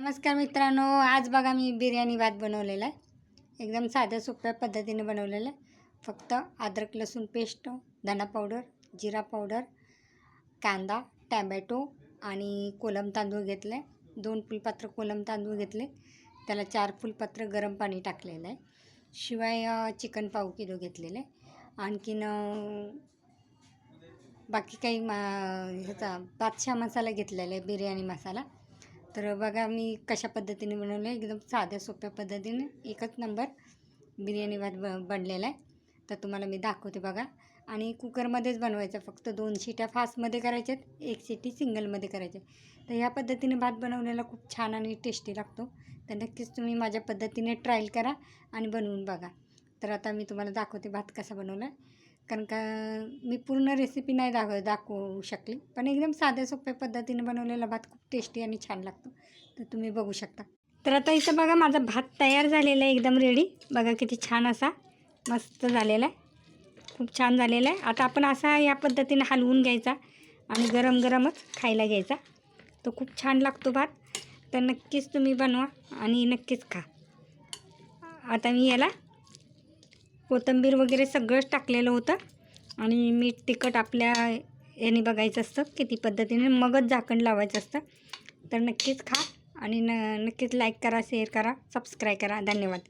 नमस्कार मित्रांनो, आज बघा मी बिर्याणी भात बनवलेला आहे. एकदम साध्या सोप्या पद्धतीने बनवलेला आहे. फक्त अद्रक लसूण पेस्ट, धना पावडर, जिरा पावडर, कांदा, टॅमॅटो आणि कोलम तांदूळ घेतले. 2 फुलपात्र कोलम तांदूळ घेतले. त्याला 4 फुलपात्र गरम पाणी टाकलेलं आहे. शिवाय चिकन पाव किलो घेतलेले. आणखीन बाकी काही ह्याचा बादशाह मसाला घेतलेला आहे, बिर्याणी मसाला. तर बघा मी कशा पद्धतीने बनवलं आहे. एकदम साध्या सोप्या पद्धतीने एकच नंबर बिर्याणी भात बनलेला आहे. तर तुम्हाला मी दाखवते बघा. आणि कुकरमध्येच बनवायचं, फक्त 2 शिट्या फास्टमध्ये करायच्यात, 1 शिटी सिंगलमध्ये करायचे. तर ह्या पद्धतीने भात बनवलेला खूप छान आणि टेस्टी लागतो. तर नक्कीच तुम्ही माझ्या पद्धतीने ट्रायल करा आणि बनवून बघा. तर आता मी तुम्हाला दाखवते भात कसा बनवला आहे. कारण का मी पूर्ण रेसिपी नाही दाखवू शकली, पण एकदम साध्या सोप्या पद्धतीने बनवलेला भात खूप टेस्टी आणि छान लागतो. तर तुम्ही बघू शकता. तर आता इथं बघा माझा भात तयार झालेला आहे, एकदम रेडी. बघा किती छान असा मस्त झालेला आहे, खूप छान झालेला आहे. आता आपण असा या पद्धतीने हलवून घ्यायचा आणि गरम गरमच खायला घ्यायचा. तो खूप छान लागतो भात. तर नक्कीच तुम्ही बनवा आणि नक्कीच खा. आता मी याला कोथिंबीर वगैरे सगळंच टाकलेलं होतं आणि मीठ तिखट आपल्या याने बघायचं असतं किती पद्धतीने, मगच झाकण लावायचं असतं. तर नक्कीच खा आणि नक्कीच लाईक करा, शेअर करा, सबस्क्राईब करा. धन्यवाद.